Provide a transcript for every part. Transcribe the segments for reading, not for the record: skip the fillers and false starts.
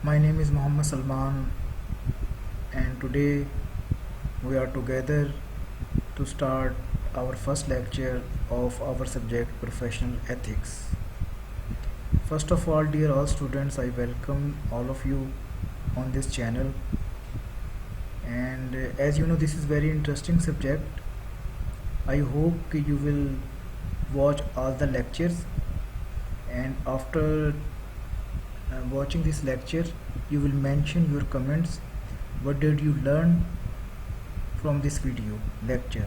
My name is Muhammad Salman, and today we are together to start our first lecture of our subject Professional Ethics. First of all, dear all students, I welcome all of you on this channel. And as you know, this is very interesting subject. I hope you will watch all the lectures, and after watching this lecture you will mention your comments. What did you learn from this video lecture?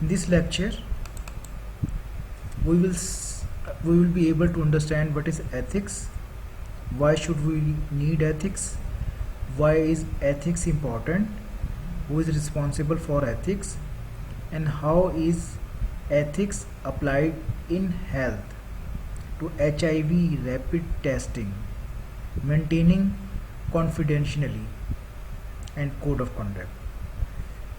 In this lecture we will be able to understand what is ethics, why should we need ethics, why is ethics important, who is responsible for ethics, and how is ethics applied in health, to HIV rapid testing, maintaining confidentially, and code of conduct.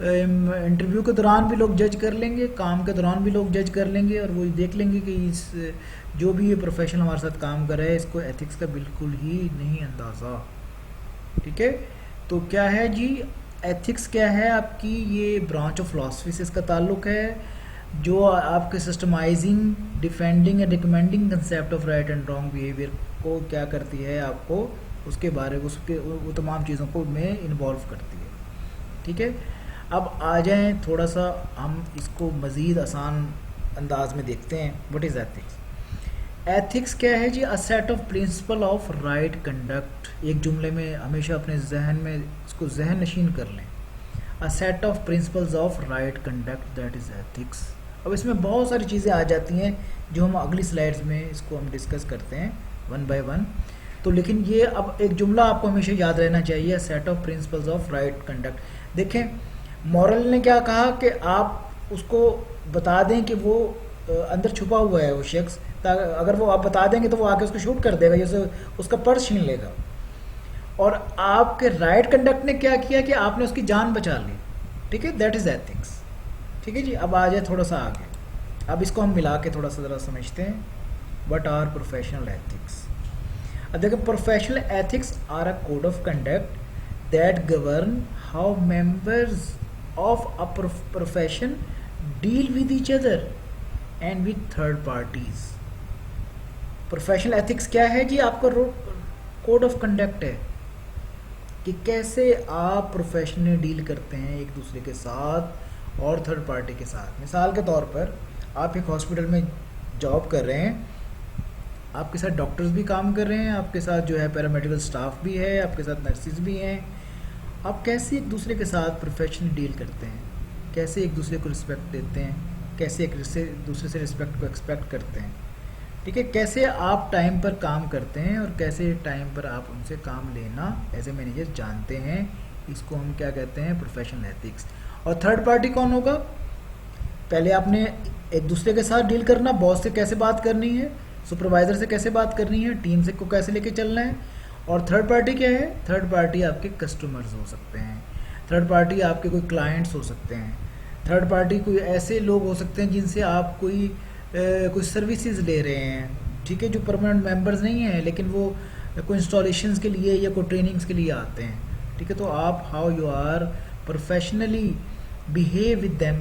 Interview کے دوران بھی لوگ جج کر لیں گے، کام کے دوران بھی لوگ جج کر لیں گے، اور وہ دیکھ لیں گے کہ اس جو بھی یہ پروفیشنل ہمارے ساتھ کام کر رہا ہے اس کو ایتھکس کا بالکل ہی نہیں اندازہ. ٹھیک ہے، تو کیا ہے جی ایتھکس کیا ہے آپ کی، یہ برانچ آف فلاسفی سے اس کا تعلق ہے، جو آپ کے systemizing, defending and recommending concept of right and wrong behavior کو کیا کرتی ہے، آپ کو اس کے بارے میں وہ تمام چیزوں کو میں انوالو کرتی ہے. ٹھیک ہے، اب آ جائیں تھوڑا سا ہم اس کو مزید آسان انداز میں دیکھتے ہیں. What is ethics? ایتھکس کیا ہے جی؟ A set of principle of right conduct. ایک جملے میں ہمیشہ اپنے ذہن میں اس کو ذہن نشین کر لیں. A set of principles of right conduct, that is ethics. اب اس میں بہت ساری چیزیں آ جاتی ہیں جو ہم اگلی سلائڈز میں اس کو ہم ڈسکس کرتے ہیں ون بائی ون. تو لیکن یہ اب ایک جملہ آپ کو ہمیشہ یاد رہنا چاہیے، set of principles of right conduct. دیکھیں مورل نے کیا کہا کہ آپ اس کو بتا دیں کہ وہ اندر چھپا ہوا ہے وہ شخص، اگر وہ آپ بتا دیں گے تو وہ آ کے اس کو شوٹ کر دے گا، جیسے اس کا پرس چھین لے گا. اور آپ کے رائٹ کنڈکٹ نے کیا کیا کہ آپ نے اس کی جان بچا لی. ٹھیک ہے، دیٹ از ایتھکس. ٹھیک ہے جی، اب آ جائے تھوڑا سا آگے، اب اس کو ہم ملا کے تھوڑا سا ذرا سمجھتے ہیں. What are professional ethics? اب دیکھیں professional ethics are a code of conduct that govern how members of a profession deal with each other and with third parties. Professional ethics کیا ہے جی؟ آپ کا کوڈ آف کنڈکٹ ہے کہ کیسے آپ پروفیشنلی ڈیل کرتے ہیں ایک دوسرے کے ساتھ اور تھرڈ پارٹی کے ساتھ. مثال کے طور پر آپ ایک ہاسپٹل میں جاب کر رہے ہیں، آپ کے ساتھ ڈاکٹرز بھی کام کر رہے ہیں، آپ کے ساتھ جو ہے پیرامیڈیکل سٹاف بھی ہے، آپ کے ساتھ نرسز بھی ہیں. آپ کیسے ایک دوسرے کے ساتھ پروفیشنلی ڈیل کرتے ہیں، کیسے ایک دوسرے کو رسپیکٹ دیتے ہیں، کیسے ایک دوسرے سے رسپیکٹ کو ایکسپیکٹ کرتے ہیں. ٹھیک ہے، کیسے آپ ٹائم پر کام کرتے ہیں اور کیسے ٹائم پر آپ ان سے کام لینا ایز اے مینیجر جانتے ہیں. اس کو ہم کیا کہتے ہیں؟ Professional ethics. اور تھرڈ پارٹی کون ہوگا؟ پہلے آپ نے ایک دوسرے کے ساتھ ڈیل کرنا، باس سے کیسے بات کرنی ہے، سپروائزر سے کیسے بات کرنی ہے، ٹیم سے کو کیسے لے کے چلنا ہے. اور تھرڈ پارٹی کیا ہے؟ تھرڈ پارٹی آپ کے کسٹمرز ہو سکتے ہیں، تھرڈ پارٹی آپ کے کوئی کلائنٹس ہو سکتے ہیں، تھرڈ پارٹی کوئی ایسے لوگ ہو سکتے ہیں جن سے آپ کوئی سروسز لے رہے ہیں. ٹھیک ہے، جو پرماننٹ ممبرز نہیں ہیں لیکن وہ کوئی انسٹالیشنز کے لیے یا کوئی ٹریننگز کے لیے آتے ہیں. ٹھیک ہے، تو آپ how you are professionally behave with them,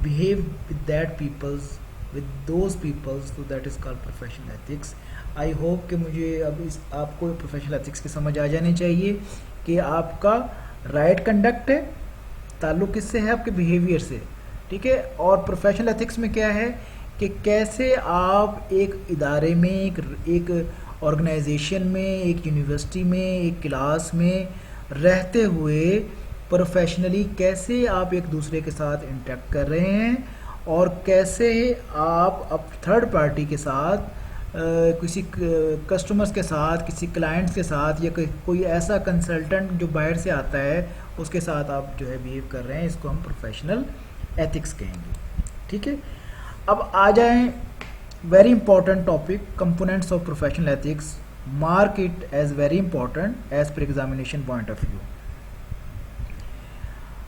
behave with that peoples, with those peoples, so that is called professional ethics. I hope کہ مجھے اب آپ کو پروفیشنل ایتھکس کی سمجھ آ جانی چاہیے کہ آپ کا رائٹ کنڈکٹ ہے، تعلق کس سے ہے؟ آپ کے بیہیویئر سے. ٹھیک ہے، اور پروفیشنل ایتھکس میں کیا ہے کہ کیسے آپ ایک ادارے میں، ایک آرگنائزیشن میں، ایک یونیورسٹی میں، ایک کلاس میں رہتے ہوئے پروفیشنلی کیسے آپ ایک دوسرے کے ساتھ انٹریکٹ کر رہے ہیں، اور کیسے آپ اب تھرڈ پارٹی کے ساتھ کسی کسٹمرز کے ساتھ، کسی کلائنٹس کے ساتھ، یا کوئی ایسا کنسلٹنٹ جو باہر سے آتا ہے اس کے ساتھ آپ جو ہے بیہیو کر رہے ہیں. اس کو ہم پروفیشنل ایتھکس کہیں گے. ٹھیک ہے، اب آ جائیں very important topic, components of professional ethics. Mark it as very important as پر ایگزامینیشن پوائنٹ آف ویو.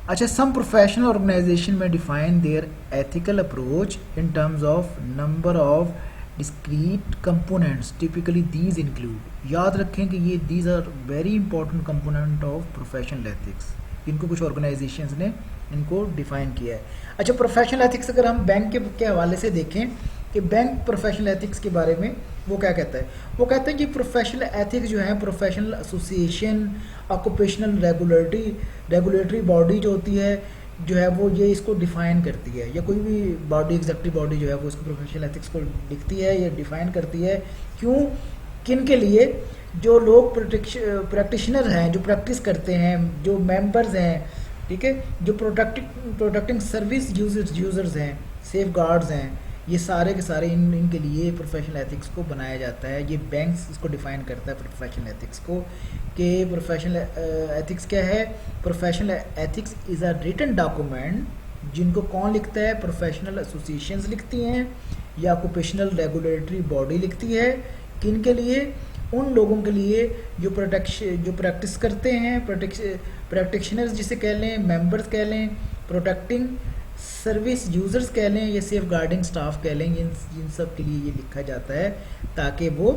اچھا، سم پروفیشنل آرگنائزیشن میں define their ethical approach in terms of number of discrete components. Typically these include. یاد رکھیں کہ یہ these are very important component of professional ethics. ان کو کچھ آرگنائزیشنز نے ان کو ڈیفائن کیا ہے. اچھا، پروفیشنل ایتھکس اگر ہم بینک کے حوالے سے دیکھیں کہ بینک پروفیشنل ایتھکس کے بارے میں وہ کیا کہتا ہے؟ وہ کہتے ہیں کہ پروفیشنل ایتھکس جو ہے professional association, occupational regulatory body جو ہوتی ہے جو ہے وہ یہ اس کو ڈیفائن کرتی ہے، یا کوئی بھی باڈی، ایگزیکٹو باڈی جو ہے وہ اس کو پروفیشنل ایتھکس کو لکھتی ہے یا ڈیفائن کرتی ہے. کیوں؟ کن کے لیے؟ جو لوگ پریکٹیشنر ہیں، جو پریکٹس کرتے ہیں، جو ممبرز ہیں. ٹھیک ہے، جو پروڈکٹنگ سروس یوزرز ہیں، سیف گارڈز ہیں، یہ سارے کے سارے ان کے لیے پروفیشنل ایتھکس کو بنایا جاتا ہے. یہ بینکس اس کو ڈیفائن کرتا ہے پروفیشنل ایتھکس کو، کہ پروفیشنل ایتھکس کیا ہے. Professional ethics is a written document جن کو کون لکھتا ہے؟ پروفیشنل ایسوسیشنز لکھتی ہیں یا آکوپیشنل ریگولیٹری باڈی لکھتی ہے. کن کے لیے؟ ان لوگوں کے لیے جو پریکٹس کرتے ہیں، پریکٹیشنرز جسے کہہ لیں، ممبرز کہہ لیں، پروٹیکٹنگ سروس یوزرز کہہ لیں یا سیف گارڈنگ سٹاف کہہ لیں، ان سب کے لیے یہ لکھا جاتا ہے تاکہ وہ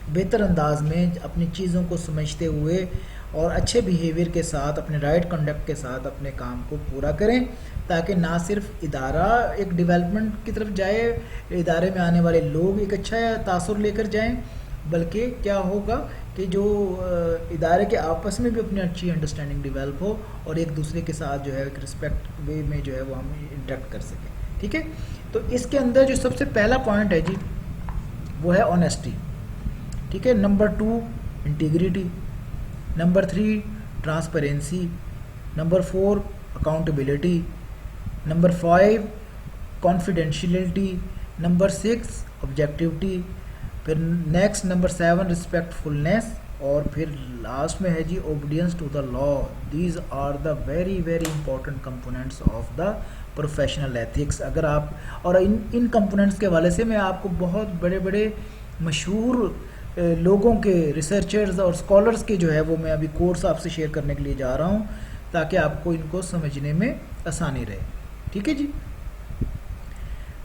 بہتر انداز میں اپنی چیزوں کو سمجھتے ہوئے اور اچھے بیہیویئر کے ساتھ، اپنے رائٹ کنڈکٹ کے ساتھ اپنے کام کو پورا کریں، تاکہ نہ صرف ادارہ ایک ڈیولپمنٹ کی طرف جائے، ادارے میں آنے والے لوگ ایک اچھا تاثر لے کر جائیں، بلکہ کیا ہوگا کہ جو ادارے کے آپس میں بھی اپنی اچھی انڈرسٹینڈنگ ڈیولپ ہو اور ایک دوسرے کے ساتھ جو ہے ایک رسپیکٹ وے میں جو ہے وہ ہم انٹریکٹ کر سکیں. ٹھیک ہے، تو اس کے اندر جو سب سے پہلا پوائنٹ ہے جی وہ ہے آنیسٹی. ٹھیک ہے، number 2 integrity, number 3 transparency, number 4 accountability, number 5 confidentiality, number 6 objectivity, پھر نیکسٹ نمبر 7 ریسپیکٹفلنیس، اور پھر لاسٹ میں ہے جی obedience to the law. These are the very very important components of the professional ethics. اگر آپ اور ان کمپوننٹس کے حوالے سے میں آپ کو بہت بڑے بڑے مشہور لوگوں کے ریسرچرز اور اسکالرس کے جو ہے وہ میں ابھی کورس آپ سے شیئر کرنے کے لیے جا رہا ہوں تاکہ آپ کو ان کو سمجھنے میں آسانی رہے. ٹھیک ہے جی،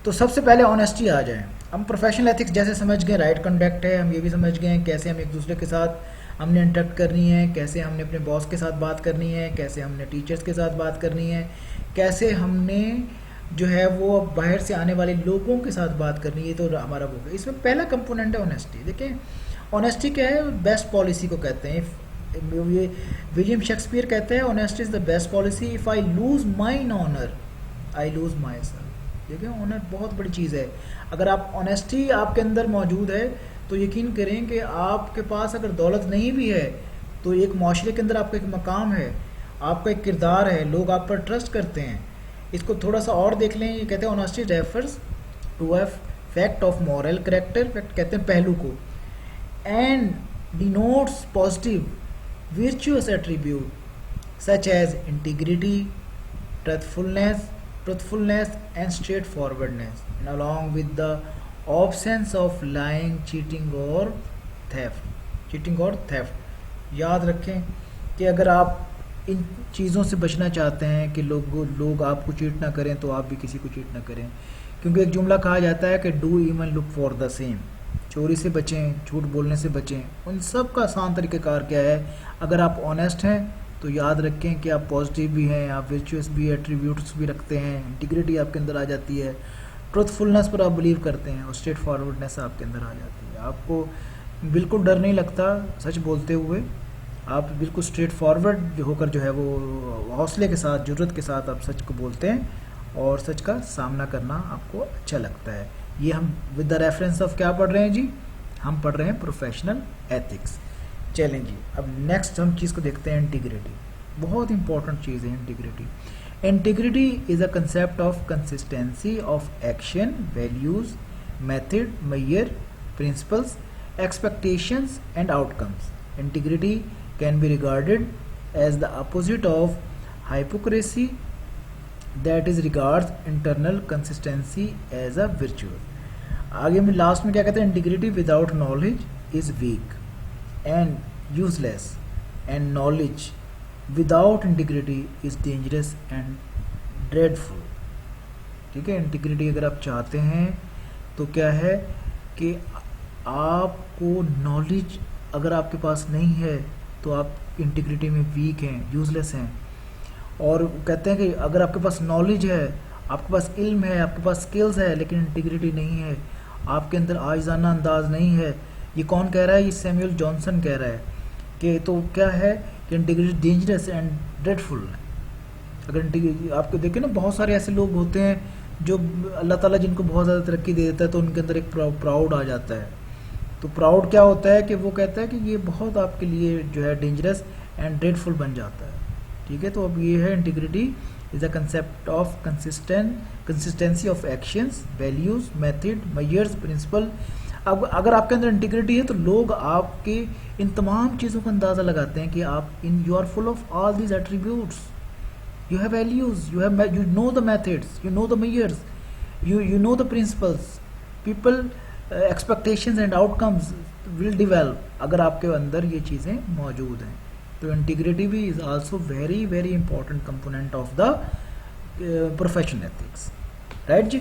تو سب سے پہلے آنیسٹی آ جائیں. ہم پروفیشنل ایتھکس جیسے سمجھ گئے رائٹ کنڈکٹ ہے، ہم یہ بھی سمجھ گئے ہیں کیسے ہم ایک دوسرے کے ساتھ ہم نے انٹریکٹ کرنی ہے، کیسے ہم نے اپنے باس کے ساتھ بات کرنی ہے، کیسے ہم نے ٹیچرز کے ساتھ بات کرنی ہے، کیسے ہم نے جو ہے وہ باہر سے آنے والے لوگوں کے ساتھ بات کرنی ہے. یہ تو ہمارا وہ ہے. اس میں پہلا کمپوننٹ ہے آنیسٹی. دیکھیں آنیسٹی کیا ہے؟ بیسٹ پالیسی کو کہتے ہیں. یہ ولیم شیکسپیئر کہتے ہیں honesty is the best policy. If I lose mine owner I lose my self. دیکھیں آنر بہت بڑی چیز ہے. اگر آپ آنیسٹی آپ کے اندر موجود ہے تو یقین کریں کہ آپ کے پاس اگر دولت نہیں بھی ہے تو ایک معاشرے کے اندر آپ کا ایک مقام ہے، آپ کا ایک کردار ہے، لوگ آپ پر ٹرسٹ کرتے ہیں. اس کو تھوڑا سا اور دیکھ لیں. یہ کہتے ہیں honesty refers to a fact of moral character, fact کہتے ہیں پہلو کو، and denotes positive virtuous attribute such as integrity, truthfulness and straightforwardness, and along with the absence of lying, cheating or theft. یاد رکھیں کہ اگر آپ ان چیزوں سے بچنا چاہتے ہیں کہ لوگ آپ کو چیٹ نہ کریں تو آپ بھی کسی کو چیٹ نہ کریں، کیونکہ ایک جملہ کہا جاتا ہے کہ do even look for the same. چوری سے بچیں، جھوٹ بولنے سے بچیں. ان سب کا آسان طریقہ کار کیا ہے؟ اگر آپ آنیسٹ ہیں تو یاد رکھیں کہ آپ پازیٹیو بھی ہیں، آپ ورچوئس بھی ایٹریبیوٹس بھی رکھتے ہیں، انٹیگریٹی آپ کے اندر آ جاتی ہے، ٹروتھفلنس پر آپ بلیو کرتے ہیں، اور اسٹریٹ فارورڈنس آپ کے اندر آ جاتی ہے. آپ کو بالکل ڈر نہیں لگتا سچ بولتے ہوئے، آپ بالکل اسٹریٹ فارورڈ ہو کر جو ہے وہ حوصلے کے ساتھ، جرأت کے ساتھ آپ سچ کو بولتے ہیں اور سچ کا سامنا کرنا آپ کو اچھا لگتا ہے. یہ ہم ود دا ریفرنس آف کیا پڑھ رہے ہیں جی؟ ہم پڑھ رہے ہیں پروفیشنل ایتھکس. چلیں جی، اب نیکسٹ ہم چیز کو دیکھتے ہیں انٹیگریٹی. بہت امپورٹنٹ چیز ہے integrity. Integrity is a concept of consistency of action, values, method, معیار، principles, expectations and outcomes. Integrity can be regarded as the opposite of hypocrisy that is regards internal consistency as a virtue. آگے میں last میں کیا کہتے ہیں؟ Integrity without knowledge is weak and useless, and knowledge without integrity is dangerous and dreadful. ٹھیک ہے، integrity اگر آپ چاہتے ہیں تو کیا ہے کہ آپ کو نالج اگر آپ کے پاس نہیں ہے تو آپ انٹیگریٹی میں ویک ہیں، یوزلیس ہیں. اور کہتے ہیں کہ اگر آپ کے پاس نالج ہے، آپ کے پاس علم ہے، آپ کے پاس سکلز ہے، لیکن انٹیگریٹی نہیں ہے، آپ کے اندر عاجزانہ انداز نہیں ہے. یہ کون کہہ رہا ہے؟ یہ سیموئل جانسن کہہ رہا ہے کہ تو کیا ہے کہ انٹیگریٹی ڈینجرس اینڈ ڈریڈفل ہے. اگر آپ کو دیکھیں نا، بہت سارے ایسے لوگ ہوتے ہیں جو اللہ تعالیٰ جن کو بہت زیادہ ترقی دے دیتا ہے تو ان کے اندر ایک پراؤڈ آ جاتا ہے. تو پراؤڈ کیا ہوتا ہے کہ وہ کہتا ہے کہ یہ بہت آپ کے لیے جو ہے ڈینجرس اینڈ ڈریڈفل بن جاتا ہے. ٹھیک ہے، تو اب یہ ہے integrity is a concept of consistency of actions, values, method, measures, principle. اب اگر آپ کے اندر انٹیگریٹی ہے تو لوگ آپ کے ان تمام چیزوں کا اندازہ لگاتے ہیں کہ آپ you are full of all these attributes. You have values, you know the methods, you know the measures, you know the principles. People expectations and out comes will develop اگر آپ کے اندر یہ چیزیں موجود ہیں. تو انٹیگریٹی بھی is also very very important component of the professional ethics, right جی.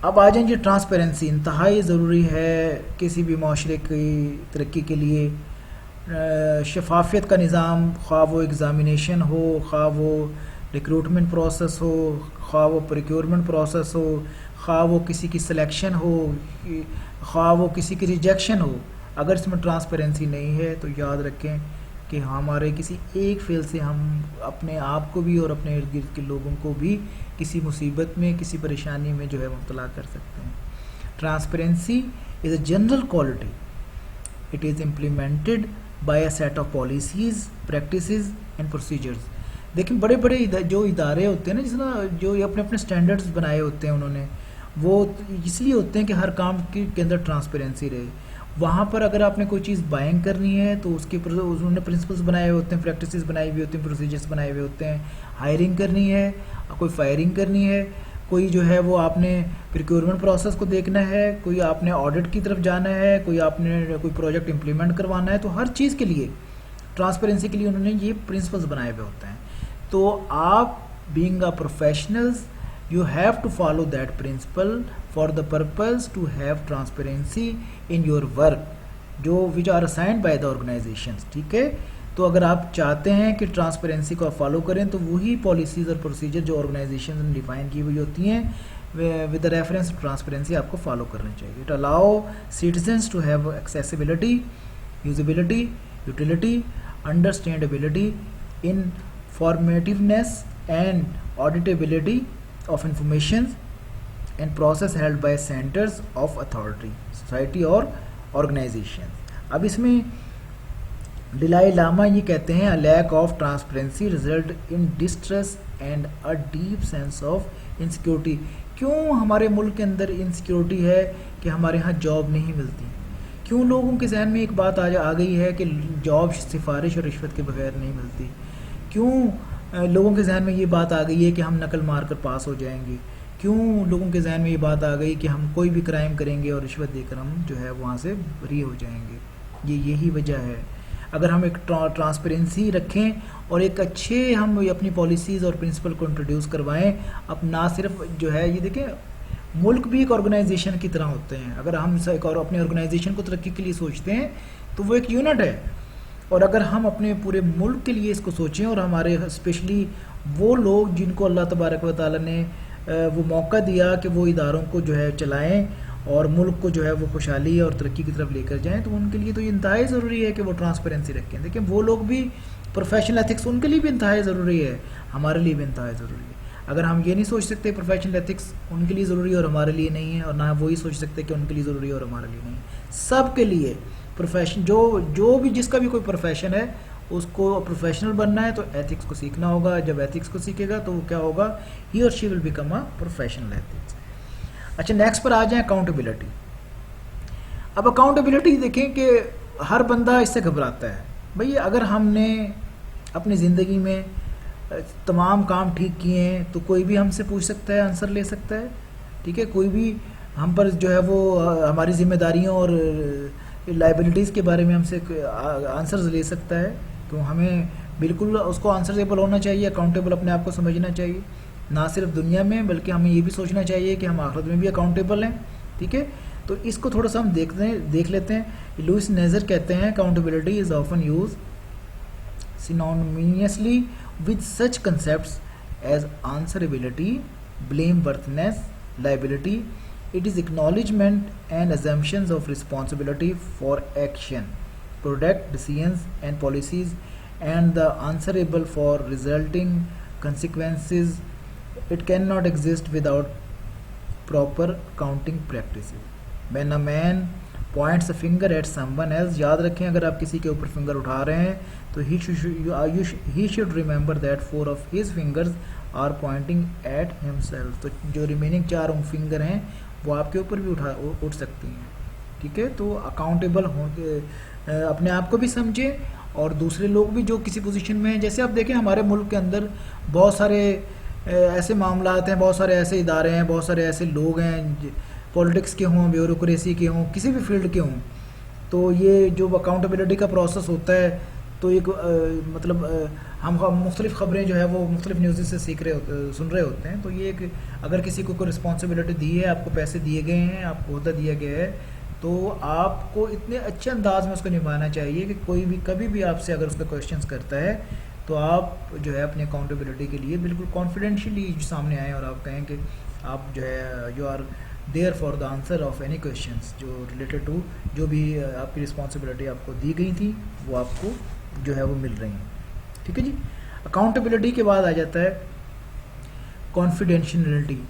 اب آ جائیں جی ٹرانسپیرنسی انتہائی ضروری ہے کسی بھی معاشرے کی ترقی کے لیے. شفافیت کا نظام، خواہ وہ ایگزامینیشن ہو، خواہ وہ ریکروٹمنٹ پروسیس ہو، خواہ وہ پریکیورمنٹ پروسیس ہو، خواہ وہ کسی کی سلیکشن ہو، خواہ وہ کسی کی ریجیکشن ہو، اگر اس میں ٹرانسپیرنسی نہیں ہے تو یاد رکھیں کہ ہمارے کسی ایک فیل سے ہم اپنے آپ کو بھی اور اپنے ارد گرد کے لوگوں کو بھی کسی مصیبت میں، کسی پریشانی میں جو ہے مبتلا کر سکتے ہیں. Transparency is a general quality. It is implemented by a set of policies, practices and procedures. دیکھیں بڑے بڑے جو ادارے ہوتے ہیں نا، جس طرح جو اپنے اپنے اسٹینڈرڈز بنائے ہوتے ہیں انہوں نے، وہ اس لیے ہوتے ہیں کہ ہر کام کے اندر ٹرانسپیرنسی رہے. وہاں پر اگر آپ نے کوئی چیز بائنگ کرنی ہے تو اس کے انہوں نے پرنسپلس بنائے ہوئے ہوتے ہیں، پریکٹسز بنائی ہوئی ہوتی ہیں، پروسیجرز بنائے ہوئے ہوتے ہیں. ہائرنگ کرنی ہے، کوئی فائرنگ کرنی ہے، کوئی جو ہے وہ آپ نے پریکیورمنٹ پروسیس کو دیکھنا ہے، کوئی آپ نے آڈٹ کی طرف جانا ہے، کوئی آپ نے کوئی پروجیکٹ امپلیمنٹ کروانا ہے، تو ہر چیز کے لیے ٹرانسپیرنسی کے لیے انہوں نے یہ پرنسپلس بنائے ہوئے ہوتے ہیں. تو آپ being a professionals you have to follow that principle for the purpose to have transparency in your work جو which are assigned by the organizations. ٹھیک ہے، تو اگر آپ چاہتے ہیں کہ ٹرانسپیرنسی کو آپ فالو کریں تو وہی پالیسیز اور پروسیجر جو آرگنائزیشن نے ڈیفائن کی ہوئی ہوتی ہیں with the reference to transparency آپ کو فالو کرنا چاہیے. It allow citizens to have accessibility, usability, utility, understandability, informativeness and auditability of information and process held by centers of authority, society اور organization. اب اس میں ڈلائی لاما یہ کہتے ہیں a lack of transparency result in distress and a deep sense of insecurity. کیوں ہمارے ملک کے اندر انسیکیورٹی ہے کہ ہمارے ہاں جاب نہیں ملتی؟ کیوں لوگوں کے ذہن میں ایک بات آ گئی ہے کہ جاب سفارش اور رشوت کے بغیر نہیں ملتی؟ کیوں لوگوں کے ذہن میں یہ بات آ گئی ہے کہ ہم نقل مار کر پاس ہو جائیں گے؟ کیوں لوگوں کے ذہن میں یہ بات آ گئی کہ ہم کوئی بھی کرائم کریں گے اور رشوت دے کر ہم جو ہے وہاں سے بری ہو جائیں گے؟ یہی وجہ ہے. اگر ہم ایک ٹرانسپیرنسی رکھیں اور ایک اچھے ہم اپنی پالیسیز اور پرنسپل کو انٹروڈیوس کروائیں، اب نہ صرف جو ہے یہ دیکھیں ملک بھی ایک آرگنائزیشن کی طرح ہوتے ہیں. اگر ہم اپنے آرگنائزیشن کو ترقی کے لیے سوچتے ہیں تو وہ ایک یونٹ ہے، اور اگر ہم اپنے پورے ملک کے لیے اس کو سوچیں اور ہمارے اسپیشلی وہ لوگ جن کو اللہ تبارک و تعالیٰ نے وہ موقع دیا کہ وہ اداروں کو جو ہے چلائیں اور ملک کو جو ہے وہ خوشحالی اور ترقی کی طرف لے کر جائیں، تو ان کے لیے تو یہ انتہائی ضروری ہے کہ وہ ٹرانسپیرنسی رکھیں. دیکھیں وہ لوگ بھی پروفیشنل ایتھکس ان کے لیے بھی انتہائی ضروری ہے، ہمارے لیے بھی انتہائی ضروری ہے. اگر ہم یہ نہیں سوچ سکتے پروفیشنل ایتھکس ان کے لیے ضروری ہے اور ہمارے لیے نہیں ہے، اور نہ وہی سوچ سکتے کہ ان کے لیے ضروری ہے اور ہمارے لیے نہیں ہے، سب کے لیے پروفیشن جو بھی جس کا بھی کوئی پروفیشن ہے اس کو پروفیشنل بننا ہے تو ایتھکس کو سیکھنا ہوگا. جب ایتھکس کو سیکھے گا تو وہ کیا ہوگا، he or she will become a professional ethics. اچھا نیکسٹ پر آ جائیں اکاؤنٹیبلٹی. اب اکاؤنٹیبلٹی دیکھیں کہ ہر بندہ اس سے گھبراتا ہے. بھئی اگر ہم نے اپنی زندگی میں تمام کام ٹھیک کیے ہیں تو کوئی بھی ہم سے پوچھ سکتا ہے، آنسر لے سکتا ہے. ٹھیک ہے، کوئی بھی ہم پر جو ہے وہ ہماری ذمہ داریوں اور لائبلٹیز کے بارے میں ہم سے آنسرز لے سکتا ہے. تو ہمیں بالکل اس کو آنسرزیبل ہونا چاہیے، اکاؤنٹیبل اپنے آپ کو سمجھنا چاہیے، نہ صرف دنیا میں بلکہ ہمیں یہ بھی سوچنا چاہیے کہ ہم آخرت میں بھی اکاؤنٹیبل ہیں. ٹھیک ہے، تو اس کو تھوڑا سا ہم دیکھ لیتے ہیں. لوئس نیزر کہتے ہیں accountability is often use synonymously with such concepts as answerability, blameworthiness, liability. It is acknowledgement and assumptions of responsibility for action, product, decisions and policies, and the answerable for resulting consequences. It cannot exist without proper accounting practices. When a man points a finger at someone else, یاد رکھیں اگر آپ کسی کے اوپر finger اٹھا رہے ہیں تو he should remember that 4 of his fingers are pointing at himself. تو جو ریمیننگ 4 فنگر ہیں وہ آپ کے اوپر بھی اٹھ سکتی ہیں. ٹھیک ہے، تو اکاؤنٹیبل اپنے آپ کو بھی سمجھیں اور دوسرے لوگ بھی جو کسی پوزیشن میں ہیں. جیسے آپ دیکھیں ہمارے ملک کے اندر بہت سارے ایسے معاملات ہیں، بہت سارے ایسے ادارے ہیں، بہت سارے ایسے لوگ ہیں، پولیٹکس کے ہوں، بیوروکریسی کے ہوں، کسی بھی فیلڈ کے ہوں، تو یہ جو اکاؤنٹیبلٹی کا پروسیس ہوتا ہے تو ایک مطلب ہم مختلف خبریں جو ہے وہ مختلف نیوزز سے سن رہے ہوتے ہیں. تو یہ ایک اگر کسی کو کوئی رسپانسبلٹی دی ہے, آپ کو پیسے دیے گئے ہیں, آپ کو عہدہ دیا گیا ہے, تو آپ کو اتنے اچھے انداز میں اس کو نبھانا چاہیے کہ کوئی بھی کبھی بھی آپ سے اگر اس کا کویشچنس کرتا ہے تو آپ جو ہے اپنی اکاؤنٹیبلٹی کے لیے بالکل کانفیڈینشلی سامنے آئیں اور آپ کہیں کہ آپ جو ہے you are there for the answer of any questions جو ریلیٹڈ ٹو جو بھی آپ کی رسپانسبلٹی آپ کو دی گئی تھی وہ آپ کو جو ہے وہ مل رہی ہیں. ٹھیک ہے جی. اکاؤنٹیبلٹی کے بعد آ جاتا ہے کانفیڈینشیلٹی.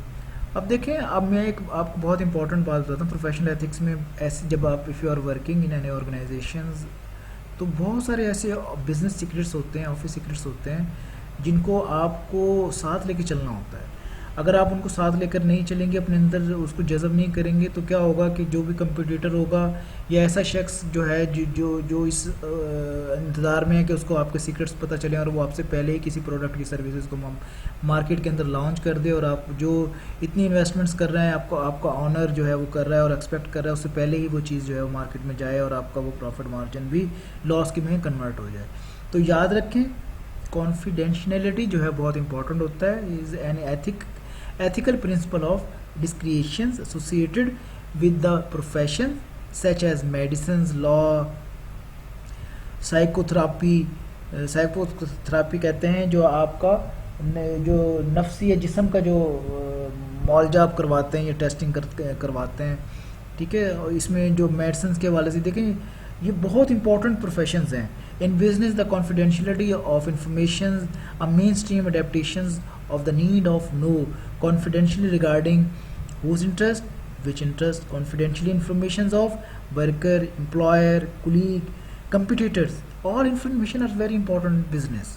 اب دیکھیں, اب میں ایک آپ کو بہت امپورٹنٹ بات بتاتا ہوں. پروفیشنل ایتھکس میں ایسے جب آپ if you are working in any organizations تو بہت سارے ایسے بزنس سیکرٹس ہوتے ہیں, آفس سیکرٹس ہوتے ہیں جن کو آپ کو ساتھ لے کے چلنا ہوتا ہے. اگر آپ ان کو ساتھ لے کر نہیں چلیں گے, اپنے اندر اس کو جذب نہیں کریں گے, تو کیا ہوگا کہ جو بھی کمپٹیٹر ہوگا یا ایسا شخص جو ہے جو اس انتظار میں ہے کہ اس کو آپ کے سیکرٹس پتہ چلیں اور وہ آپ سے پہلے ہی کسی پروڈکٹ کی سروسز کو مارکیٹ کے اندر لانچ کر دے, اور آپ جو اتنی انویسٹمنٹس کر رہے ہیں آپ کا آنر جو ہے وہ کر رہا ہے اور ایکسپیکٹ کر رہا ہے, اس سے پہلے ہی وہ چیز جو ہے وہ مارکیٹ میں جائے اور آپ کا وہ پروفٹ مارجن بھی لاس کے میں کنورٹ ہو جائے. تو یاد رکھیں کانفیڈینشیلٹی جو ہے بہت امپورٹنٹ ہوتا ہے. Is an ethical principle of discretion associated with the profession such as medicines, law, psychotherapy کہتے ہیں جو آپ کا جو نفسی یا جسم کا جو معالجہ آپ کرواتے ہیں یا ٹیسٹنگ کرواتے ہیں. ٹھیک ہے. اور اس میں جو میڈیسنس کے حوالے سے دیکھیں یہ بہت امپورٹنٹ پروفیشنز ہیں. In business, the confidentiality of information are mainstream adaptations of the need of know confidentially regarding whose interest, which interest, confidentially informations of worker, employer, colleague, competitors. All information are very important in business.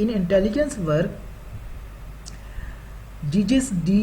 In intelligence work, Digis D.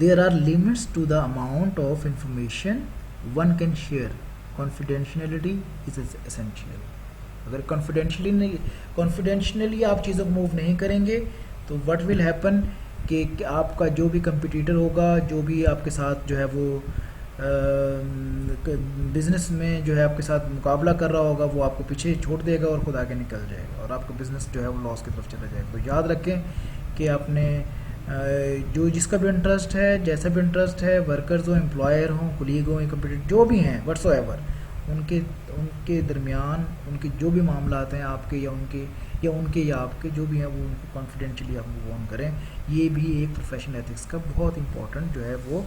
there are limits to the amount of information one can share. Confidentiality is essential. اگر confidentially آپ چیزوں کو move نہیں کریں گے تو what will happen کہ آپ کا جو بھی کمپٹیٹر ہوگا, جو بھی آپ کے ساتھ جو ہے وہ بزنس میں جو ہے آپ کے ساتھ مقابلہ کر رہا ہوگا, وہ آپ کو پیچھے چھوڑ دے گا اور خود آگے نکل جائے گا اور آپ کا بزنس جو ہے وہ لاس کی طرف چلا جائے گا. تو یاد رکھیں کہ آپ نے جو جس کا بھی انٹرسٹ ہے, جیسا بھی انٹرسٹ ہے, ورکرز ہوں, امپلائر ہوں, کولیگ ہوں, کمپٹیٹر جو بھی ہیں وٹس ایور, ان کے درمیان ان کے جو بھی معاملات ہیں آپ کے یا ان کے یا آپ کے جو بھی ہیں وہ ان کو کانفیڈینشلی آپ موو آن کریں. یہ بھی ایک پروفیشنل ایتھکس کا بہت امپورٹنٹ جو ہے وہ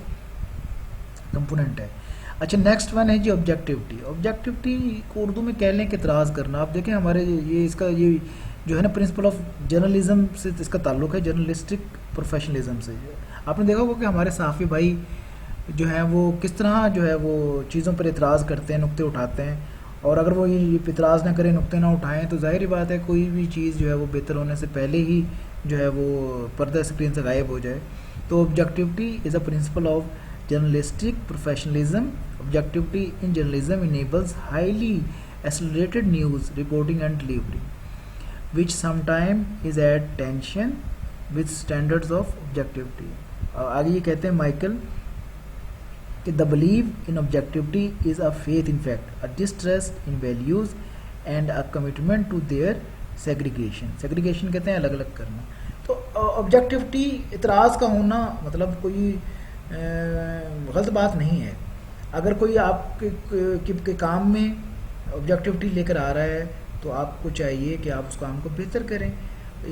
کمپوننٹ ہے. اچھا نیکسٹ ون ہے جی آبجیکٹیوٹی. آبجیکٹیوٹی کو اردو میں کہہ لیں کہ اعتراض کرنا. آپ دیکھیں ہمارے یہ اس کا یہ جو ہے نا پرنسپل آف جرنلزم سے اس کا تعلق ہے, جرنلسٹک پروفیشنلزم سے. آپ نے دیکھا ہوگا کہ ہمارے صحافی بھائی جو ہیں وہ کس طرح جو ہے وہ چیزوں پر اعتراض کرتے ہیں, نقطے اٹھاتے ہیں, اور اگر وہ یہ اعتراض نہ کریں, نقطے نہ اٹھائیں تو ظاہری بات ہے کوئی بھی چیز جو ہے وہ بہتر ہونے سے پہلے ہی جو ہے وہ پردہ اسکرین سے غائب ہو جائے. تو objectivity is a principle of journalistic professionalism. Objectivity in journalism enables highly accelerated news reporting and delivery which sometimes is at tension with standards of objectivity. آگے یہ کہتے ہیں مائیکل کہ the belief in objectivity is a faith in fact, a distrust in values and a commitment to their segregation. segregation کہتے ہیں الگ الگ کرنا. تو objectivity اعتراض کا ہونا مطلب کوئی غلط بات نہیں ہے. اگر کوئی آپ کے کام میں objectivity لے کر آ رہا ہے تو آپ کو چاہیے کہ آپ اس کام کو بہتر کریں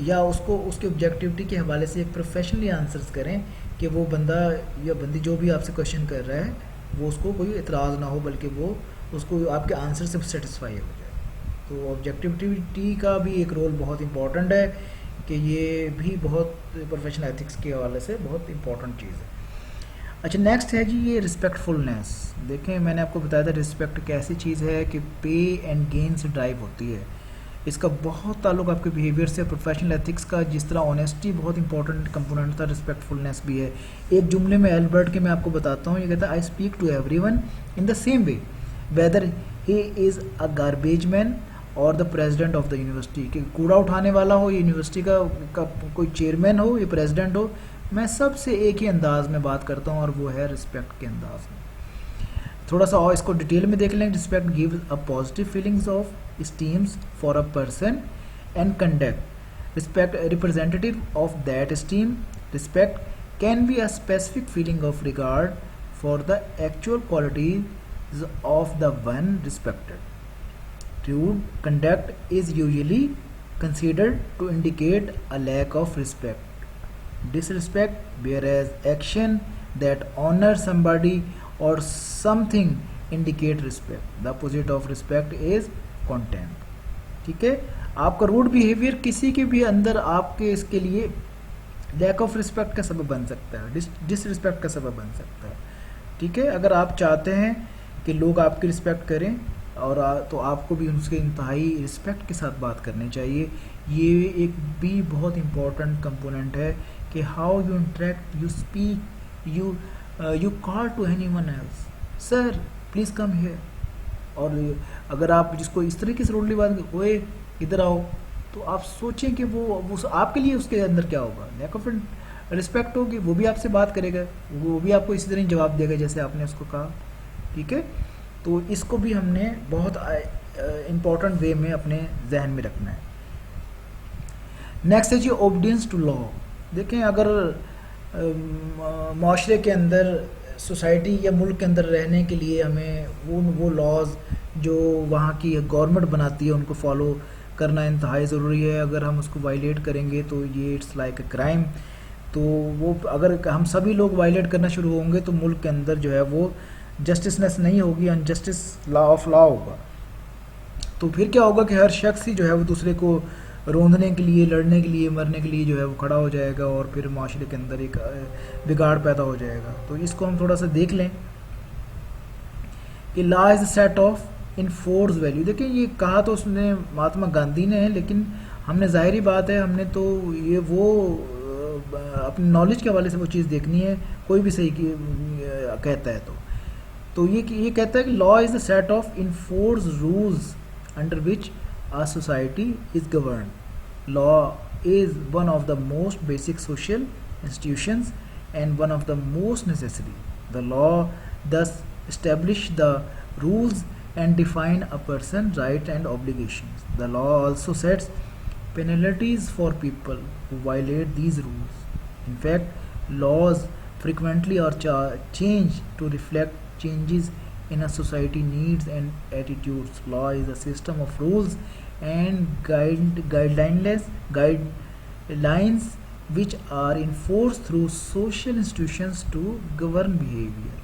یا اس کو اس کے آبجیکٹیوٹی کے حوالے سے ایک پروفیشنلی آنسرز کریں کہ وہ بندہ یا بندی جو بھی آپ سے کویشچن کر رہا ہے وہ اس کو کوئی اعتراض نہ ہو بلکہ وہ اس کو آپ کے آنسر سے سیٹسفائی ہو جائے. تو آبجیکٹیوٹی کا بھی ایک رول بہت امپورٹنٹ ہے کہ یہ بھی بہت پروفیشنل ایتھکس کے حوالے سے بہت امپورٹنٹ چیز ہے. اچھا نیکسٹ ہے جی یہ رسپیکٹفلنیس. دیکھیں میں نے آپ کو بتایا تھا رسپیکٹ ایک ایسی چیز ہے کہ پے اینڈ گین سے ڈرائیو ہوتی ہے. اس کا بہت تعلق آپ کے بیہیویئر سے. پروفیشنل ایتھکس کا جس طرح آنیسٹی بہت امپورٹنٹ کمپوننٹ تھا, رسپیکٹفلنیس بھی ہے. ایک جملے میں ایلبرٹ کے میں آپ کو بتاتا ہوں, یہ کہتا ہے I speak to everyone in the same way whether he is a garbage man or the president of the university. کہ کوڑا اٹھانے والا ہو, یونیورسٹی کا کوئی چیئرمین ہو یا پریزیڈنٹ ہو, میں سب سے ایک ہی انداز میں بات کرتا ہوں اور وہ ہے رسپیکٹ کے انداز میں. تھوڑا سا اور اس کو ڈیٹیل میں دیکھ لیں. Respect gives a positive feelings of esteems for a person and conduct respect representative of that esteem. Respect can be a specific feeling of regard for the actual qualities of the one respected. Rude conduct is usually considered to indicate a lack of respect, disrespect, whereas action that honor somebody or something indicate respect. The opposite of respect is contempt. ٹھیک ہے. آپ کا road behaviour کسی کے بھی اندر آپ کے اس کے لیے لیک آف رسپیکٹ کا سبب بن سکتا ہے, ڈس رسپیکٹ کا سبب بن سکتا ہے. ٹھیک ہے. اگر آپ چاہتے ہیں کہ لوگ آپ کی رسپیکٹ کریں اور تو آپ کو بھی ان سے انتہائی رسپیکٹ کے ساتھ بات کرنی چاہیے. یہ ایک بھی بہت امپورٹنٹ کمپوننٹ ہے کہ how you interact, you speak, you call to anyone else, sir please come here. اور اگر آپ جس کو اس طریقے سے روڈلی بات کریں, اوئے ادھر آؤ, تو آپ سوچیں کہ وہ آپ کے لیے اس کے اندر کیا ہوگا, لیک آف رسپیکٹ ہوگی. وہ بھی آپ سے بات کرے گا, وہ بھی آپ کو اسی طرح جواب دے گا جیسے آپ نے اس کو کہا. ٹھیک ہے. تو اس کو بھی ہم نے بہت امپورٹنٹ وے میں اپنے ذہن میں رکھنا ہے. نیکسٹ ہے جی اوبیڈینس ٹو لا. دیکھیں اگر معاشرے کے اندر, سوسائٹی یا ملک کے اندر رہنے کے لیے ہمیں وہ لاز جو وہاں کی گورنمنٹ بناتی ہے ان کو فالو کرنا انتہائی ضروری ہے. اگر ہم اس کو وائلیٹ کریں گے تو یہ اٹس لائک اے کرائم. تو وہ اگر ہم سبھی لوگ وائلیٹ کرنا شروع ہوں گے تو ملک کے اندر جو ہے وہ جسٹسنیس نہیں ہوگی, انجسٹس لا آف لا ہوگا. تو پھر کیا ہوگا کہ ہر شخص ہی جو ہے وہ دوسرے کو روندنے کے لیے, لڑنے کے لیے, مرنے کے لیے جو ہے وہ کھڑا ہو جائے گا اور پھر معاشرے کے اندر ایک بگاڑ پیدا ہو جائے گا. تو اس کو ہم تھوڑا سا دیکھ لیں کہ law is a set of enforce value. دیکھیں یہ کہا تو اس نے مہاتما گاندھی نے ہے, لیکن ہم نے ظاہری بات ہے ہم نے تو یہ وہ اپنی نالج کے حوالے سے وہ چیز دیکھنی ہے. کوئی بھی صحیح کہتا ہے تو یہ کہتا ہے کہ law is a set of enforce rules under which a society is governed. Law is one of the most basic social institutions and one of the most necessary. The law thus establish the rules and define a person's rights and obligations. The law also sets penalties for people who violate these rules. In fact, laws frequently are changed to reflect changes in a society needs and attitudes. Law is a system of rules and guidelines which are enforced through social institutions to govern behavior.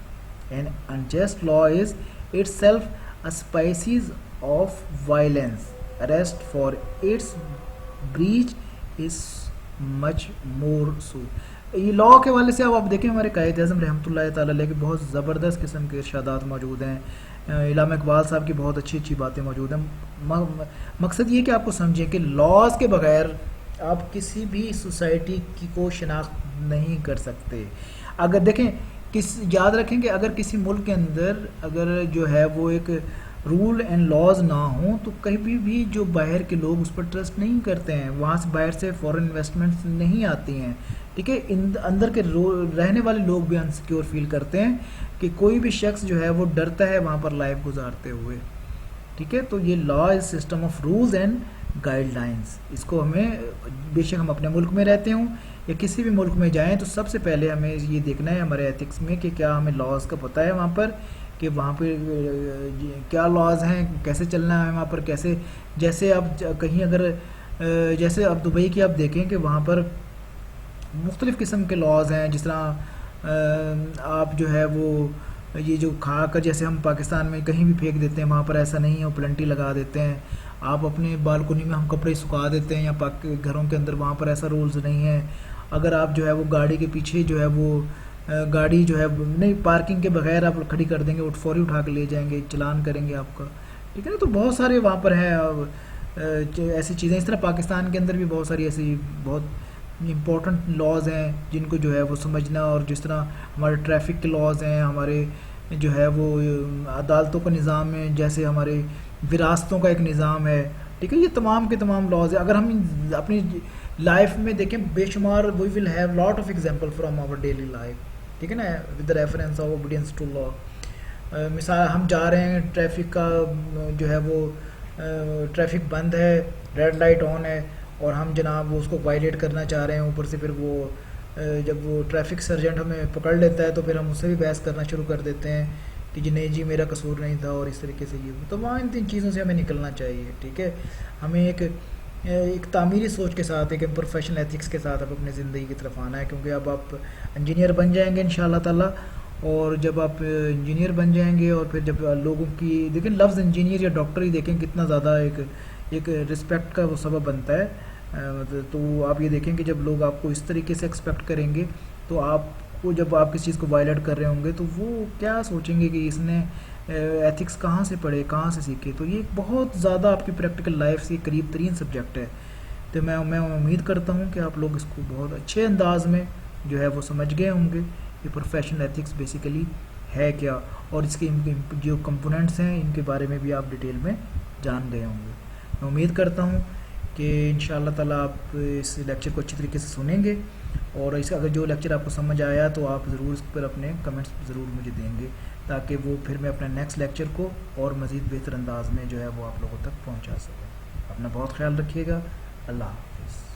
An unjust law is itself a species of violence. Arrest for its breach is much more so. یہ لا کے حوالے سے اب آپ دیکھیں ہمارے قائد اعظم رحمۃ اللہ تعالیٰ علیہ کے بہت زبردست قسم کے ارشادات موجود ہیں. علامہ اقبال صاحب کی بہت اچھی اچھی باتیں موجود ہیں. مقصد یہ کہ آپ کو سمجھیں کہ لاز کے بغیر آپ کسی بھی سوسائٹی کی کو شناخت نہیں کر سکتے. اگر دیکھیں یاد رکھیں کہ اگر کسی ملک کے اندر اگر جو ہے وہ ایک رول اینڈ لاز نہ ہوں تو کبھی بھی جو باہر کے لوگ اس پر ٹرسٹ نہیں کرتے ہیں, وہاں سے باہر سے فورن انویسٹمنٹس نہیں آتی ہیں. ٹھیک ہے. اندر کے رہنے والے لوگ بھی انسیکیور فیل کرتے ہیں کہ کوئی بھی شخص جو ہے وہ ڈرتا ہے وہاں پر لائف گزارتے ہوئے. ٹھیک ہے. تو یہ law is system of rules and guidelines. اس کو ہمیں بے شک ہم اپنے ملک میں رہتے ہوں یا کسی بھی ملک میں جائیں تو سب سے پہلے ہمیں یہ دیکھنا ہے ہمارے ایتھکس میں کہ کیا ہمیں لاز کا پتہ ہے وہاں پر, کہ وہاں پہ کیا لاز ہیں, کیسے چلنا ہے وہاں پر, کیسے جیسے آپ کہیں اگر جیسے اب دبئی کی آپ دیکھیں کہ وہاں پر مختلف قسم کے لاز ہیں. جس طرح آپ جو ہے وہ یہ جو کھا کر جیسے ہم پاکستان میں کہیں بھی پھینک دیتے ہیں وہاں پر ایسا نہیں ہے, وہ پلنٹی لگا دیتے ہیں. آپ اپنے بالکنی میں ہم کپڑے سکھا دیتے ہیں یا گھروں کے اندر, وہاں پر ایسا رولز نہیں ہے. اگر آپ جو ہے وہ گاڑی کے پیچھے جو ہے وہ گاڑی جو ہے نہیں پارکنگ کے بغیر آپ کھڑی کر دیں گے, فوری اٹھا کے لے جائیں گے, چلان کریں گے آپ کا. ٹھیک ہے نا. تو بہت سارے وہاں پر ہیں ایسی چیزیں. اس طرح پاکستان کے اندر بھی بہت ساری ایسی بہت امپورٹنٹ لاز ہیں جن کو جو ہے وہ سمجھنا, اور جس طرح ہمارے ٹریفک کے لاز ہیں, ہمارے جو ہے وہ عدالتوں کا نظام ہے, جیسے ہمارے وراثتوں کا ایک نظام ہے. ٹھیک ہے، یہ تمام کے تمام لاز ہے. اگر ہم اپنی لائف میں دیکھیں بے شمار we will have lot of example from our daily life. ٹھیک ہے نا، with the reference of obedience to law. مثال ہم جا رہے ہیں، ٹریفک کا جو ہے وہ ٹریفک بند ہے، ریڈ لائٹ آن ہے، اور ہم جناب اس کو وائلیٹ کرنا چاہ رہے ہیں. اوپر سے پھر وہ جب وہ ٹریفک سرجنٹ ہمیں پکڑ لیتا ہے تو پھر ہم اس سے بھی بحث کرنا شروع کر دیتے ہیں کہ جی نہیں جی میرا قصور نہیں تھا، اور اس طریقے سے. یہ تو وہاں ان چیزوں سے ہمیں نکلنا چاہیے. ٹھیک ہے، ہمیں ایک تعمیری سوچ کے ساتھ، ایک پروفیشنل ایتھکس کے ساتھ اب اپنی زندگی کی طرف آنا ہے. کیونکہ اب آپ انجینئر بن جائیں گے انشاءاللہ تعالیٰ، اور جب آپ انجینئر بن جائیں گے اور پھر جب لوگوں کی دیکھیں لفظ انجینئر یا ڈاکٹر ہی دیکھیں کتنا زیادہ ایک رسپیکٹ کا وہ سبب بنتا ہے. تو آپ یہ دیکھیں کہ جب لوگ آپ کو اس طریقے سے ایکسپیکٹ کریں گے تو آپ کو جب آپ کسی چیز کو وائلیٹ کر رہے ہوں گے تو وہ کیا سوچیں گے کہ اس نے ایتھکس کہاں سے پڑھے، کہاں سے سیکھے. تو یہ بہت زیادہ آپ کی پریکٹیکل لائف سے قریب ترین سبجیکٹ ہے. تو میں امید کرتا ہوں کہ آپ لوگ اس کو بہت اچھے انداز میں جو ہے وہ سمجھ گئے ہوں گے کہ پروفیشنل ایتھکس بیسیکلی ہے کیا، اور اس کے جو کمپوننٹس ہیں ان کے بارے میں بھی آپ ڈیٹیل میں جان گئے ہوں گے. میں امید کرتا ہوں کہ انشاءاللہ تعالیٰ آپ اس لیکچر کو اچھی طریقے سے سنیں گے، اور اس اگر جو لیکچر آپ کو سمجھ آیا تو آپ ضرور اس پر اپنے کمنٹس ضرور مجھے دیں گے، تاکہ وہ پھر میں اپنے نیکسٹ لیکچر کو اور مزید بہتر انداز میں جو ہے وہ آپ لوگوں تک پہنچا سکوں. اپنا بہت خیال رکھیے گا. اللہ حافظ.